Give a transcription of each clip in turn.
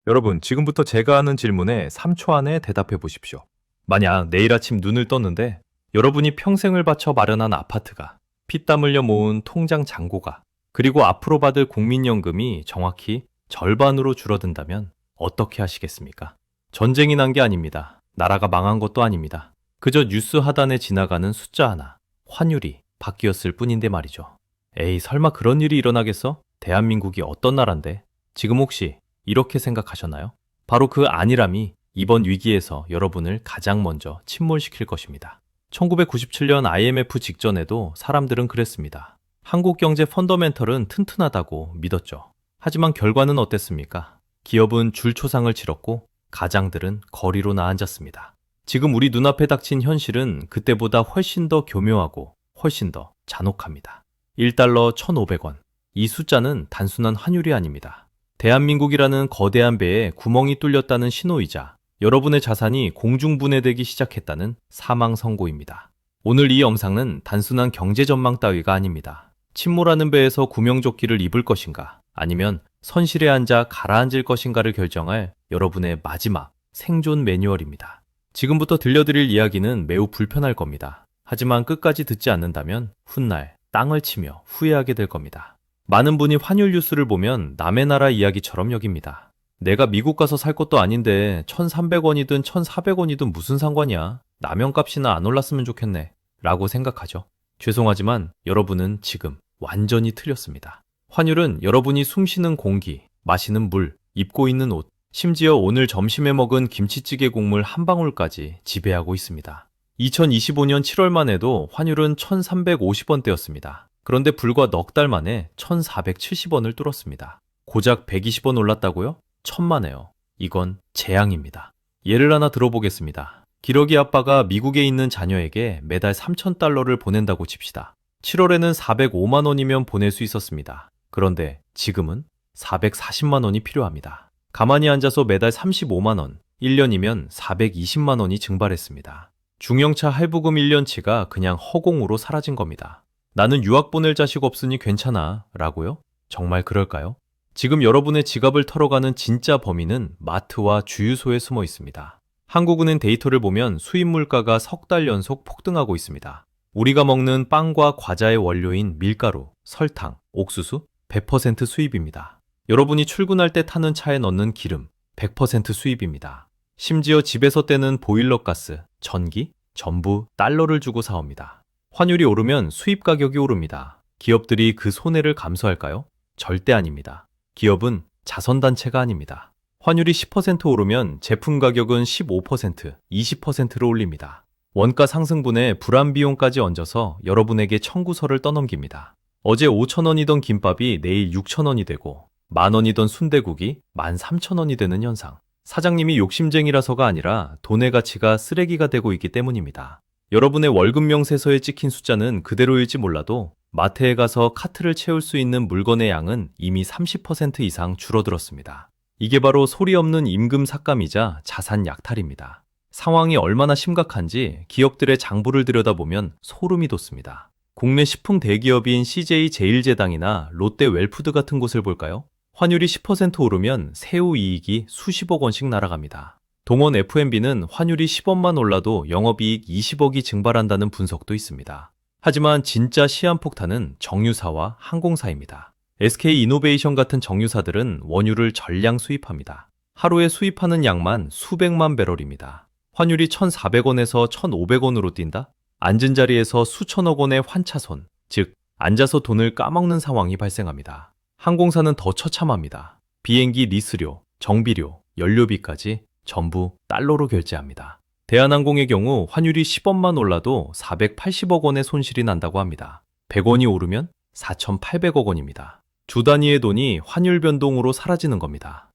여러분, 지금부터 제가 하는 질문에 3초 안에 대답해 보십시오. 만약 내일 아침 눈을 떴는데 여러분이 평생을 바쳐 마련한 아파트가, 피땀 흘려 모은 통장 잔고가, 그리고 앞으로 받을 국민연금이 정확히 절반으로 줄어든다면 어떻게 하시겠습니까? 전쟁이 난 게 아닙니다. 나라가 망한 것도 아닙니다. 그저 뉴스 하단에 지나가는 숫자 하나, 환율이 바뀌었을 뿐인데 말이죠. 에이, 설마 그런 일이 일어나겠어? 대한민국이 어떤 나라인데? 지금 혹시 이렇게 생각하셨나요? 바로 그 안일함이 이번 위기에서 여러분을 가장 먼저 침몰시킬 것입니다. 1997년 IMF 직전에도 사람들은 그랬습니다. 한국 경제 펀더멘털은 튼튼하다고 믿었죠. 하지만 결과는 어땠습니까? 기업은 줄초상을 치렀고 가장들은 거리로 나앉았습니다. 지금 우리 눈앞에 닥친 현실은 그때보다 훨씬 더 교묘하고 훨씬 더 잔혹합니다. 1달러 1,500원. 이 숫자는 단순한 환율이 아닙니다. 대한민국이라는 거대한 배에 구멍이 뚫렸다는 신호이자 여러분의 자산이 공중분해되기 시작했다는 사망 선고입니다. 오늘 이 영상은 단순한 경제 전망 따위가 아닙니다. 침몰하는 배에서 구명조끼를 입을 것인가, 아니면 선실에 앉아 가라앉을 것인가를 결정할 여러분의 마지막 생존 매뉴얼입니다. 지금부터 들려드릴 이야기는 매우 불편할 겁니다. 하지만 끝까지 듣지 않는다면 훗날 땅을 치며 후회하게 될 겁니다. 많은 분이 환율 뉴스를 보면 남의 나라 이야기처럼 여깁니다. 내가 미국 가서 살 것도 아닌데 1,300원이든 1,400원이든 무슨 상관이야. 라면값이나 안 올랐으면 좋겠네. 라고 생각하죠. 죄송하지만 여러분은 지금 완전히 틀렸습니다. 환율은 여러분이 숨쉬는 공기, 마시는 물, 입고 있는 옷, 심지어 오늘 점심에 먹은 김치찌개 국물 한 방울까지 지배하고 있습니다. 2025년 7월만 해도 환율은 1,350원대였습니다. 그런데 불과 넉 달 만에 1,470원을 뚫었습니다. 고작 120원 올랐다고요? 천만에요. 이건 재앙입니다. 예를 하나 들어보겠습니다. 기러기 아빠가 미국에 있는 자녀에게 매달 3,000달러를 보낸다고 칩시다. 7월에는 405만 원이면 보낼 수 있었습니다. 그런데 지금은 440만 원이 필요합니다. 가만히 앉아서 매달 35만 원, 1년이면 420만 원이 증발했습니다. 중형차 할부금 1년치가 그냥 허공으로 사라진 겁니다. 나는 유학 보낼 자식 없으니 괜찮아 라고요? 정말 그럴까요? 지금 여러분의 지갑을 털어가는 진짜 범인은 마트와 주유소에 숨어 있습니다. 한국은행 데이터를 보면 수입 물가가 석 달 연속 폭등하고 있습니다. 우리가 먹는 빵과 과자의 원료인 밀가루, 설탕, 옥수수 100% 수입입니다. 여러분이 출근할 때 타는 차에 넣는 기름 100% 수입입니다. 심지어 집에서 떼는 보일러 가스, 전기 전부 달러를 주고 사옵니다. 환율이 오르면 수입 가격이 오릅니다. 기업들이 그 손해를 감수할까요? 절대 아닙니다. 기업은 자선단체가 아닙니다. 환율이 10% 오르면 제품 가격은 15%, 20%로 올립니다. 원가 상승분에 불안 비용까지 얹어서 여러분에게 청구서를 떠넘깁니다. 어제 5,000원이던 김밥이 내일 6,000원이 되고 10,000원이던 순대국이 13,000원이 되는 현상. 사장님이 욕심쟁이라서가 아니라 돈의 가치가 쓰레기가 되고 있기 때문입니다. 여러분의 월급 명세서에 찍힌 숫자는 그대로일지 몰라도 마트에 가서 카트를 채울 수 있는 물건의 양은 이미 30% 이상 줄어들었습니다. 이게 바로 소리 없는 임금 삭감이자 자산 약탈입니다. 상황이 얼마나 심각한지 기업들의 장부를 들여다보면 소름이 돋습니다. 국내 식품 대기업인 CJ 제일제당이나 롯데 웰푸드 같은 곳을 볼까요? 환율이 10% 오르면 세후 이익이 수십억 원씩 날아갑니다. 동원 F&B는 환율이 10원만 올라도 영업이익 20억이 증발한다는 분석도 있습니다. 하지만 진짜 시한폭탄은 정유사와 항공사입니다. SK이노베이션 같은 정유사들은 원유를 전량 수입합니다. 하루에 수입하는 양만 수백만 배럴입니다. 환율이 1,400원에서 1,500원으로 뛴다? 앉은 자리에서 수천억 원의 환차손, 즉 앉아서 돈을 까먹는 상황이 발생합니다. 항공사는 더 처참합니다. 비행기 리스료, 정비료, 연료비까지 전부 달러로 결제합니다. 대한항공의 경우 환율이 10원만 올라도 480억 원의 손실이 난다고 합니다. 100원이 오르면 4,800억 원입니다. 주 단위의 돈이 환율 변동으로 사라지는 겁니다.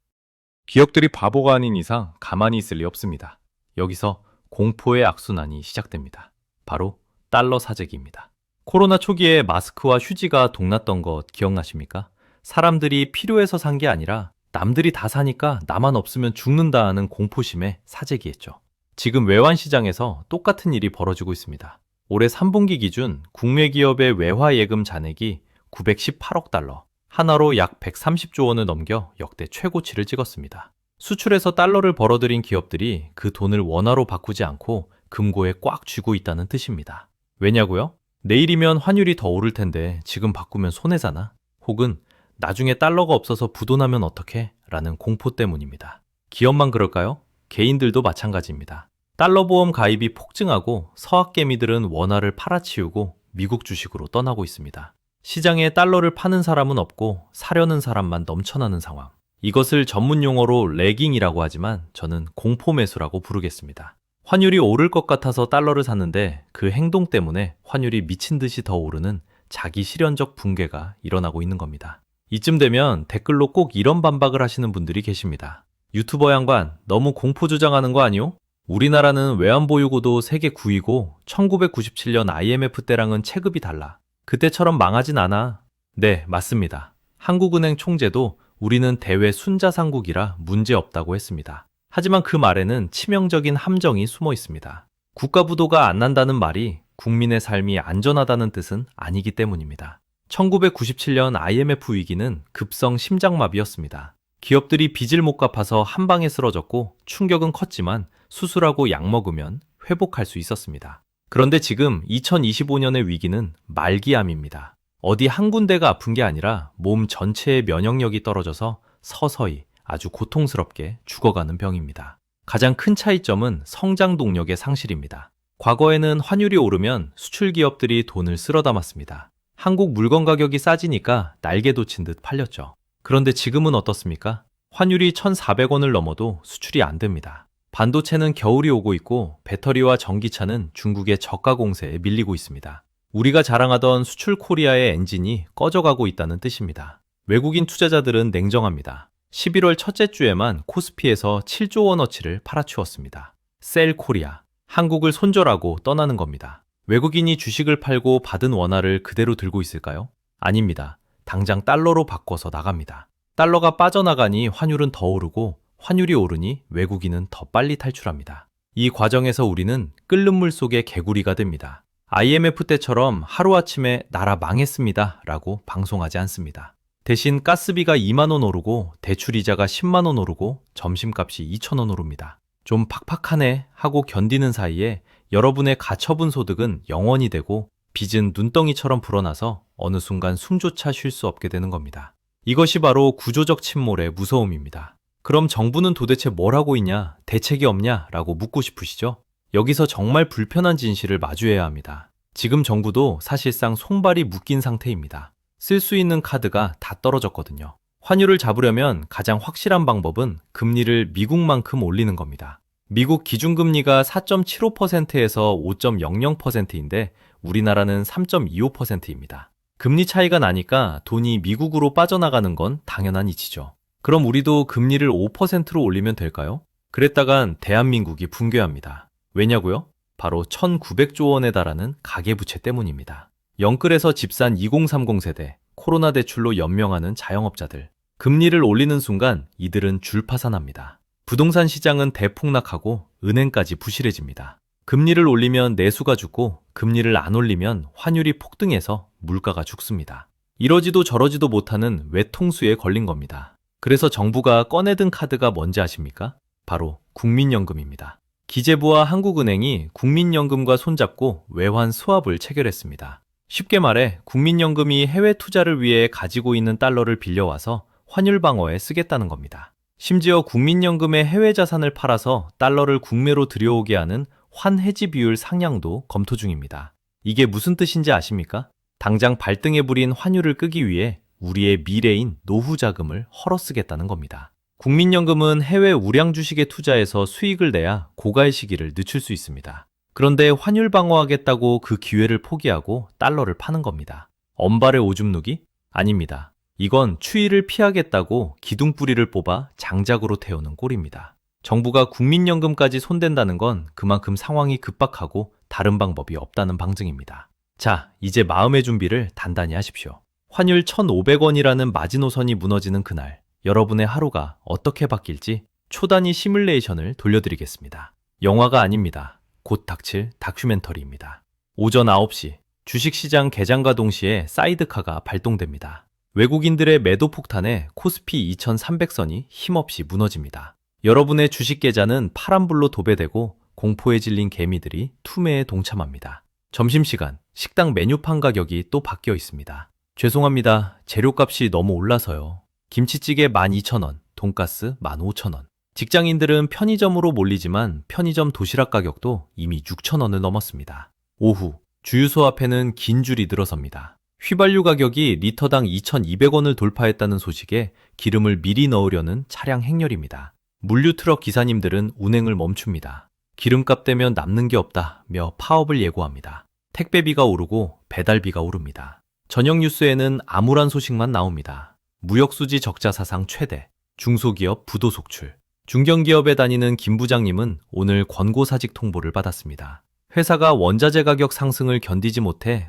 기업들이 바보가 아닌 이상 가만히 있을 리 없습니다. 여기서 공포의 악순환이 시작됩니다. 바로 달러 사재기입니다. 코로나 초기에 마스크와 휴지가 동났던 것 기억나십니까? 사람들이 필요해서 산 게 아니라 남들이 다 사니까 나만 없으면 죽는다 하는 공포심에 사재기했죠. 지금 외환시장에서 똑같은 일이 벌어지고 있습니다. 올해 3분기 기준 국내 기업의 외화 예금 잔액이 918억 달러, 하나로 약 130조 원을 넘겨 역대 최고치를 찍었습니다. 수출해서 달러를 벌어들인 기업들이 그 돈을 원화로 바꾸지 않고 금고에 꽉 쥐고 있다는 뜻입니다. 왜냐고요? 내일이면 환율이 더 오를 텐데 지금 바꾸면 손해잖아. 혹은 나중에 달러가 없어서 부도나면 어떡해? 라는 공포 때문입니다. 기업만 그럴까요? 개인들도 마찬가지입니다. 달러 보험 가입이 폭증하고 서학개미들은 원화를 팔아치우고 미국 주식으로 떠나고 있습니다. 시장에 달러를 파는 사람은 없고 사려는 사람만 넘쳐나는 상황. 이것을 전문 용어로 레깅이라고 하지만 저는 공포 매수라고 부르겠습니다. 환율이 오를 것 같아서 달러를 샀는데 그 행동 때문에 환율이 미친 듯이 더 오르는 자기 실현적 붕괴가 일어나고 있는 겁니다. 이쯤 되면 댓글로 꼭 이런 반박을 하시는 분들이 계십니다. 유튜버 양반, 너무 공포 주장하는 거 아니오? 우리나라는 외환보유고도 세계 9위고 1997년 IMF 때랑은 체급이 달라. 그때처럼 망하진 않아. 네, 맞습니다. 한국은행 총재도 우리는 대외 순자산국이라 문제없다고 했습니다. 하지만 그 말에는 치명적인 함정이 숨어 있습니다. 국가부도가 안 난다는 말이 국민의 삶이 안전하다는 뜻은 아니기 때문입니다. 1997년 IMF 위기는 급성 심장마비였습니다. 기업들이 빚을 못 갚아서 한 방에 쓰러졌고 충격은 컸지만 수술하고 약 먹으면 회복할 수 있었습니다. 그런데 지금 2025년의 위기는 말기암입니다. 어디 한 군데가 아픈 게 아니라 몸 전체의 면역력이 떨어져서 서서히 아주 고통스럽게 죽어가는 병입니다. 가장 큰 차이점은 성장 동력의 상실입니다. 과거에는 환율이 오르면 수출 기업들이 돈을 쓸어 담았습니다. 한국 물건 가격이 싸지니까 날개 돋친 듯 팔렸죠. 그런데 지금은 어떻습니까? 환율이 1,400원을 넘어도 수출이 안 됩니다. 반도체는 겨울이 오고 있고 배터리와 전기차는 중국의 저가 공세에 밀리고 있습니다. 우리가 자랑하던 수출 코리아의 엔진이 꺼져가고 있다는 뜻입니다. 외국인 투자자들은 냉정합니다. 11월 첫째 주에만 코스피에서 7조 원어치를 팔아치웠습니다. 셀 코리아, 한국을 손절하고 떠나는 겁니다. 외국인이 주식을 팔고 받은 원화를 그대로 들고 있을까요? 아닙니다. 당장 달러로 바꿔서 나갑니다. 달러가 빠져나가니 환율은 더 오르고 환율이 오르니 외국인은 더 빨리 탈출합니다. 이 과정에서 우리는 끓는 물 속의 개구리가 됩니다. IMF 때처럼 하루아침에 나라 망했습니다 라고 방송하지 않습니다. 대신 가스비가 2만 원 오르고 대출이자가 10만 원 오르고 점심값이 2천 원 오릅니다. 좀 팍팍하네 하고 견디는 사이에 여러분의 가처분 소득은 0원이 되고 빚은 눈덩이처럼 불어나서 어느 순간 숨조차 쉴 수 없게 되는 겁니다. 이것이 바로 구조적 침몰의 무서움입니다. 그럼 정부는 도대체 뭘 하고 있냐, 대책이 없냐 라고 묻고 싶으시죠? 여기서 정말 불편한 진실을 마주해야 합니다. 지금 정부도 사실상 손발이 묶인 상태입니다. 쓸 수 있는 카드가 다 떨어졌거든요. 환율을 잡으려면 가장 확실한 방법은 금리를 미국만큼 올리는 겁니다. 미국 기준금리가 4.75%에서 5.00%인데 우리나라는 3.25%입니다. 금리 차이가 나니까 돈이 미국으로 빠져나가는 건 당연한 이치죠. 그럼 우리도 금리를 5%로 올리면 될까요? 그랬다간 대한민국이 붕괴합니다. 왜냐고요? 바로 1,900조 원에 달하는 가계부채 때문입니다. 영끌에서 집 산 2030 세대, 코로나 대출로 연명하는 자영업자들. 금리를 올리는 순간 이들은 줄파산합니다. 부동산 시장은 대폭락하고 은행까지 부실해집니다. 금리를 올리면 내수가 죽고 금리를 안 올리면 환율이 폭등해서 물가가 죽습니다. 이러지도 저러지도 못하는 외통수에 걸린 겁니다. 그래서 정부가 꺼내든 카드가 뭔지 아십니까? 바로 국민연금입니다. 기재부와 한국은행이 국민연금과 손잡고 외환 스왑을 체결했습니다. 쉽게 말해 국민연금이 해외 투자를 위해 가지고 있는 달러를 빌려와서 환율 방어에 쓰겠다는 겁니다. 심지어 국민연금의 해외 자산을 팔아서 달러를 국내로 들여오게 하는 환해지 비율 상향도 검토 중입니다. 이게 무슨 뜻인지 아십니까? 당장 발등에 부린 환율을 끄기 위해 우리의 미래인 노후 자금을 헐어쓰겠다는 겁니다. 국민연금은 해외 우량 주식에 투자해서 수익을 내야 고갈 시기를 늦출 수 있습니다. 그런데 환율 방어하겠다고 그 기회를 포기하고 달러를 파는 겁니다. 엄발의 오줌 누기? 아닙니다. 이건 추위를 피하겠다고 기둥뿌리를 뽑아 장작으로 태우는 꼴입니다. 정부가 국민연금까지 손댄다는 건 그만큼 상황이 급박하고 다른 방법이 없다는 방증입니다. 자, 이제 마음의 준비를 단단히 하십시오. 환율 1,500원이라는 마지노선이 무너지는 그날, 여러분의 하루가 어떻게 바뀔지 초단위 시뮬레이션을 돌려드리겠습니다. 영화가 아닙니다. 곧 닥칠 다큐멘터리입니다. 오전 9시, 주식시장 개장과 동시에 사이드카가 발동됩니다. 외국인들의 매도 폭탄에 코스피 2300선이 힘없이 무너집니다. 여러분의 주식 계좌는 파란불로 도배되고 공포에 질린 개미들이 투매에 동참합니다. 점심시간, 식당 메뉴판 가격이 또 바뀌어 있습니다. 죄송합니다. 재료값이 너무 올라서요. 김치찌개 12,000원, 돈가스 15,000원. 직장인들은 편의점으로 몰리지만 편의점 도시락 가격도 이미 6,000원을 넘었습니다. 오후, 주유소 앞에는 긴 줄이 들어섭니다. 휘발유 가격이 리터당 2,200원을 돌파했다는 소식에 기름을 미리 넣으려는 차량 행렬입니다. 물류트럭 기사님들은 운행을 멈춥니다. 기름값 되면 남는 게 없다며 파업을 예고합니다. 택배비가 오르고 배달비가 오릅니다. 저녁 뉴스에는 암울한 소식만 나옵니다. 무역수지 적자 사상 최대, 중소기업 부도 속출. 중견기업에 다니는 김 부장님은 오늘 권고사직 통보를 받았습니다. 회사가 원자재 가격 상승을 견디지 못해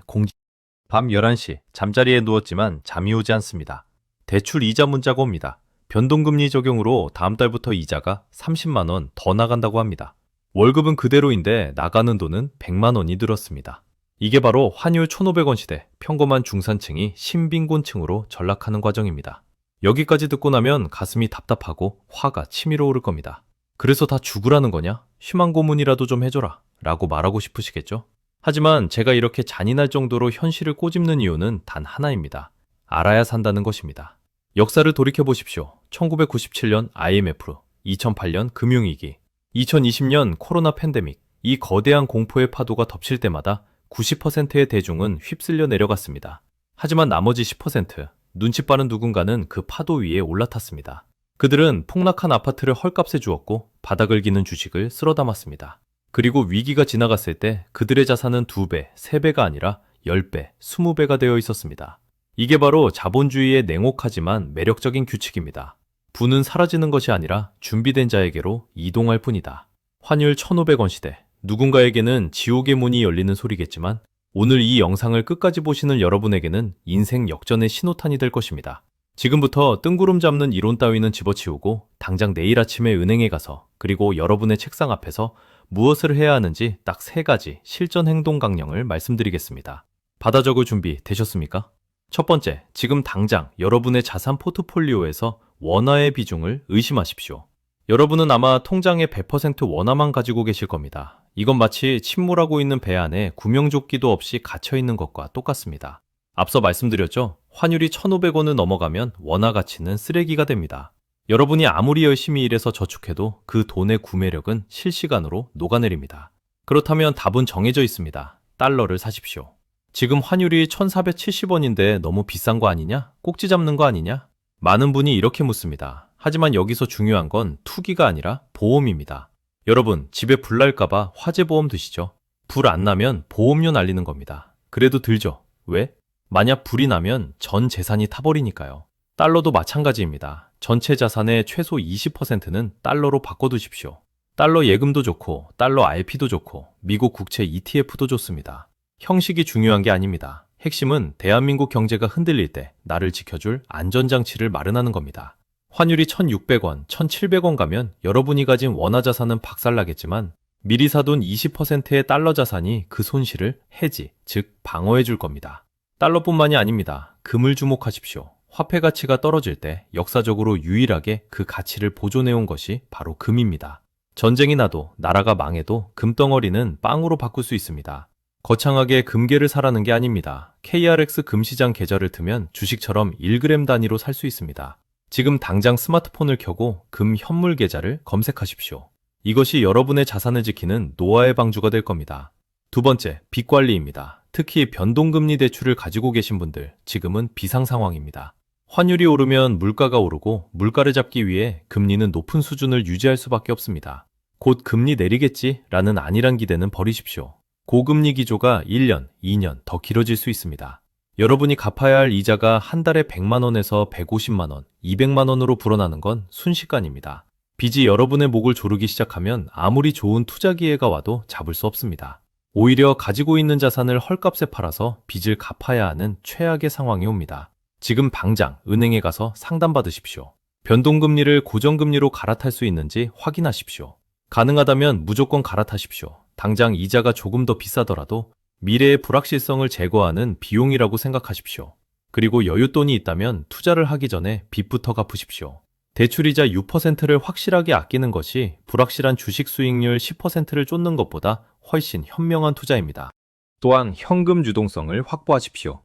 밤 11시 잠자리에 누웠지만 잠이 오지 않습니다. 대출 이자 문자가 옵니다. 변동금리 적용으로 다음 달부터 이자가 30만 원 더 나간다고 합니다. 월급은 그대로인데 나가는 돈은 100만 원이 늘었습니다. 이게 바로 환율 1,500원 시대 평범한 중산층이 신빈곤층으로 전락하는 과정입니다. 여기까지 듣고 나면 가슴이 답답하고 화가 치밀어 오를 겁니다. 그래서 다 죽으라는 거냐? 심한 고문이라도 좀 해줘라 라고 말하고 싶으시겠죠? 하지만 제가 이렇게 잔인할 정도로 현실을 꼬집는 이유는 단 하나입니다. 알아야 산다는 것입니다. 역사를 돌이켜보십시오. 1997년 IMF, 2008년 금융위기, 2020년 코로나 팬데믹, 이 거대한 공포의 파도가 덮칠 때마다 90%의 대중은 휩쓸려 내려갔습니다. 하지만 나머지 10%, 눈치 빠른 누군가는 그 파도 위에 올라탔습니다. 그들은 폭락한 아파트를 헐값에 주었고 바닥을 기는 주식을 쓸어 담았습니다. 그리고 위기가 지나갔을 때 그들의 자산은 2배, 3배가 아니라 10배, 20배가 되어 있었습니다. 이게 바로 자본주의의 냉혹하지만 매력적인 규칙입니다. 부는 사라지는 것이 아니라 준비된 자에게로 이동할 뿐이다. 환율 1,500원 시대, 누군가에게는 지옥의 문이 열리는 소리겠지만 오늘 이 영상을 끝까지 보시는 여러분에게는 인생 역전의 신호탄이 될 것입니다. 지금부터 뜬구름 잡는 이론 따위는 집어치우고 당장 내일 아침에 은행에 가서 그리고 여러분의 책상 앞에서 무엇을 해야 하는지 딱 3가지 실전 행동 강령을 말씀드리겠습니다. 받아 적을 준비 되셨습니까? 첫 번째, 지금 당장 여러분의 자산 포트폴리오에서 원화의 비중을 의심하십시오. 여러분은 아마 통장에 100% 원화만 가지고 계실 겁니다. 이건 마치 침몰하고 있는 배 안에 구명조끼도 없이 갇혀있는 것과 똑같습니다. 앞서 말씀드렸죠? 환율이 1,500원을 넘어가면 원화 가치는 쓰레기가 됩니다. 여러분이 아무리 열심히 일해서 저축해도 그 돈의 구매력은 실시간으로 녹아내립니다. 그렇다면 답은 정해져 있습니다. 달러를 사십시오. 지금 환율이 1,470원인데 너무 비싼 거 아니냐? 꼭지 잡는 거 아니냐? 많은 분이 이렇게 묻습니다. 하지만 여기서 중요한 건 투기가 아니라 보험입니다. 여러분, 집에 불 날까봐 화재보험 드시죠? 불 안 나면 보험료 날리는 겁니다. 그래도 들죠? 왜? 만약 불이 나면 전 재산이 타버리니까요. 달러도 마찬가지입니다. 전체 자산의 최소 20%는 달러로 바꿔두십시오. 달러 예금도 좋고, 달러 RP도 좋고, 미국 국채 ETF도 좋습니다. 형식이 중요한 게 아닙니다. 핵심은 대한민국 경제가 흔들릴 때 나를 지켜줄 안전장치를 마련하는 겁니다. 환율이 1,600원, 1,700원 가면 여러분이 가진 원화 자산은 박살나겠지만 미리 사둔 20%의 달러 자산이 그 손실을 해지, 즉 방어해 줄 겁니다. 달러뿐만이 아닙니다. 금을 주목하십시오. 화폐 가치가 떨어질 때 역사적으로 유일하게 그 가치를 보존해온 것이 바로 금입니다. 전쟁이 나도 나라가 망해도 금덩어리는 빵으로 바꿀 수 있습니다. 거창하게 금괴를 사라는 게 아닙니다. KRX 금시장 계좌를 트면 주식처럼 1g 단위로 살 수 있습니다. 지금 당장 스마트폰을 켜고 금 현물 계좌를 검색하십시오. 이것이 여러분의 자산을 지키는 노아의 방주가 될 겁니다. 두 번째, 빚 관리입니다. 특히 변동금리 대출을 가지고 계신 분들, 지금은 비상 상황입니다. 환율이 오르면 물가가 오르고 물가를 잡기 위해 금리는 높은 수준을 유지할 수밖에 없습니다. 곧 금리 내리겠지라는 안일한 기대는 버리십시오. 고금리 기조가 1년, 2년 더 길어질 수 있습니다. 여러분이 갚아야 할 이자가 한 달에 100만 원에서 150만 원, 200만 원으로 불어나는 건 순식간입니다. 빚이 여러분의 목을 조르기 시작하면 아무리 좋은 투자 기회가 와도 잡을 수 없습니다. 오히려 가지고 있는 자산을 헐값에 팔아서 빚을 갚아야 하는 최악의 상황이 옵니다. 지금 당장 은행에 가서 상담받으십시오. 변동금리를 고정금리로 갈아탈 수 있는지 확인하십시오. 가능하다면 무조건 갈아타십시오. 당장 이자가 조금 더 비싸더라도 미래의 불확실성을 제거하는 비용이라고 생각하십시오. 그리고 여윳돈이 있다면 투자를 하기 전에 빚부터 갚으십시오. 대출이자 6%를 확실하게 아끼는 것이 불확실한 주식 수익률 10%를 쫓는 것보다 훨씬 현명한 투자입니다. 또한 현금 유동성을 확보하십시오.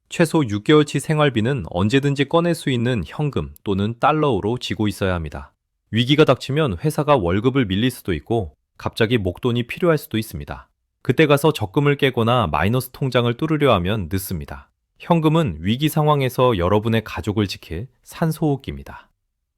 최소 6개월치 생활비는 언제든지 꺼낼 수 있는 현금 또는 달러로 쥐고 있어야 합니다. 위기가 닥치면 회사가 월급을 밀릴 수도 있고 갑자기 목돈이 필요할 수도 있습니다. 그때 가서 적금을 깨거나 마이너스 통장을 뚫으려 하면 늦습니다. 현금은 위기 상황에서 여러분의 가족을 지킬 산소호흡기입니다.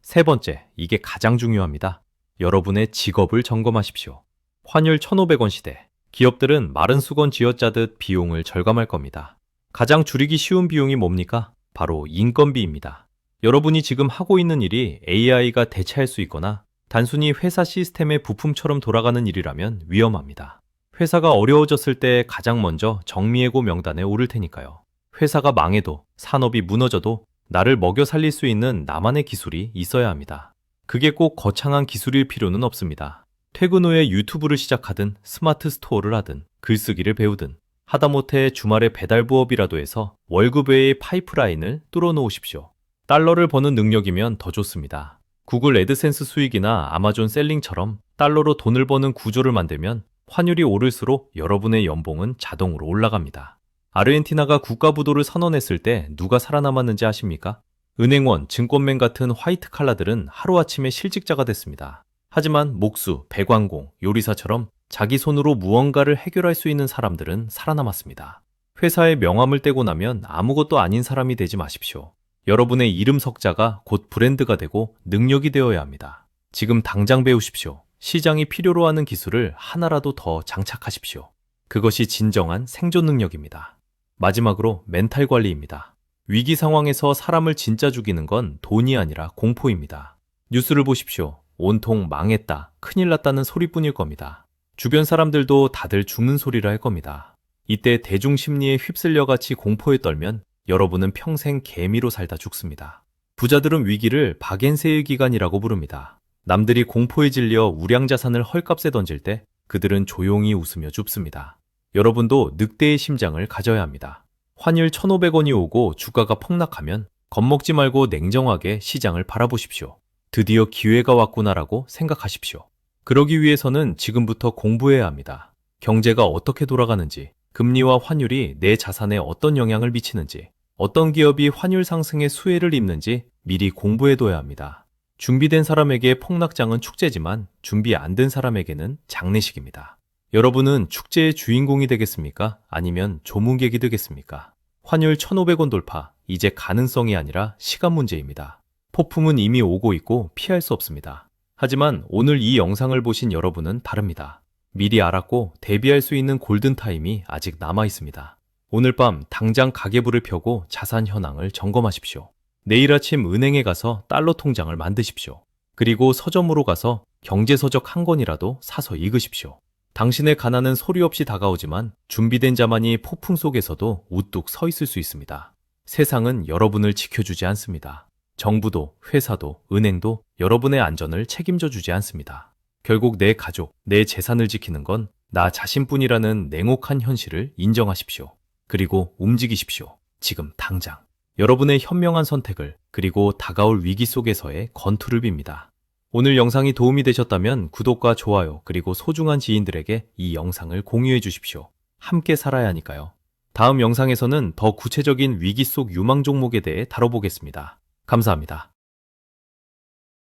세 번째, 이게 가장 중요합니다. 여러분의 직업을 점검하십시오. 환율 1,500원 시대, 기업들은 마른 수건 쥐어짜듯 비용을 절감할 겁니다. 가장 줄이기 쉬운 비용이 뭡니까? 바로 인건비입니다. 여러분이 지금 하고 있는 일이 AI가 대체할 수 있거나 단순히 회사 시스템의 부품처럼 돌아가는 일이라면 위험합니다. 회사가 어려워졌을 때 가장 먼저 정미해고 명단에 오를 테니까요. 회사가 망해도 산업이 무너져도 나를 먹여 살릴 수 있는 나만의 기술이 있어야 합니다. 그게 꼭 거창한 기술일 필요는 없습니다. 퇴근 후에 유튜브를 시작하든 스마트 스토어를 하든 글쓰기를 배우든 하다못해 주말에 배달 부업이라도 해서 월급 외의 파이프라인을 뚫어 놓으십시오. 달러를 버는 능력이면 더 좋습니다. 구글 애드센스 수익이나 아마존 셀링처럼 달러로 돈을 버는 구조를 만들면 환율이 오를수록 여러분의 연봉은 자동으로 올라갑니다. 아르헨티나가 국가부도를 선언했을 때 누가 살아남았는지 아십니까? 은행원, 증권맨 같은 화이트 칼라들은 하루아침에 실직자가 됐습니다. 하지만 목수, 배관공, 요리사처럼 자기 손으로 무언가를 해결할 수 있는 사람들은 살아남았습니다. 회사에 명함을 떼고 나면 아무것도 아닌 사람이 되지 마십시오. 여러분의 이름 석자가 곧 브랜드가 되고 능력이 되어야 합니다. 지금 당장 배우십시오. 시장이 필요로 하는 기술을 하나라도 더 장착하십시오. 그것이 진정한 생존 능력입니다. 마지막으로 멘탈 관리입니다. 위기 상황에서 사람을 진짜 죽이는 건 돈이 아니라 공포입니다. 뉴스를 보십시오. 온통 망했다, 큰일 났다는 소리뿐일 겁니다. 주변 사람들도 다들 죽는 소리를 할 겁니다. 이때 대중 심리에 휩쓸려 같이 공포에 떨면 여러분은 평생 개미로 살다 죽습니다. 부자들은 위기를 박앤세일 기간이라고 부릅니다. 남들이 공포에 질려 우량자산을 헐값에 던질 때 그들은 조용히 웃으며 줍습니다. 여러분도 늑대의 심장을 가져야 합니다. 환율 1,500원이 오고 주가가 폭락하면 겁먹지 말고 냉정하게 시장을 바라보십시오. 드디어 기회가 왔구나라고 생각하십시오. 그러기 위해서는 지금부터 공부해야 합니다. 경제가 어떻게 돌아가는지, 금리와 환율이 내 자산에 어떤 영향을 미치는지, 어떤 기업이 환율 상승에 수혜를 입는지 미리 공부해둬야 합니다. 준비된 사람에게 폭락장은 축제지만 준비 안 된 사람에게는 장례식입니다. 여러분은 축제의 주인공이 되겠습니까? 아니면 조문객이 되겠습니까? 환율 1,500원 돌파, 이제 가능성이 아니라 시간 문제입니다. 폭풍은 이미 오고 있고 피할 수 없습니다. 하지만 오늘 이 영상을 보신 여러분은 다릅니다. 미리 알았고 대비할 수 있는 골든타임이 아직 남아 있습니다. 오늘 밤 당장 가계부를 펴고 자산 현황을 점검하십시오. 내일 아침 은행에 가서 달러 통장을 만드십시오. 그리고 서점으로 가서 경제서적 한 권이라도 사서 읽으십시오. 당신의 가난은 소리 없이 다가오지만 준비된 자만이 폭풍 속에서도 우뚝 서 있을 수 있습니다. 세상은 여러분을 지켜주지 않습니다. 정부도, 회사도, 은행도 여러분의 안전을 책임져 주지 않습니다. 결국 내 가족, 내 재산을 지키는 건 나 자신뿐이라는 냉혹한 현실을 인정하십시오. 그리고 움직이십시오. 지금 당장. 여러분의 현명한 선택을, 그리고 다가올 위기 속에서의 건투를 빕니다. 오늘 영상이 도움이 되셨다면 구독과 좋아요, 그리고 소중한 지인들에게 이 영상을 공유해 주십시오. 함께 살아야 하니까요. 다음 영상에서는 더 구체적인 위기 속 유망 종목에 대해 다뤄보겠습니다. 감사합니다.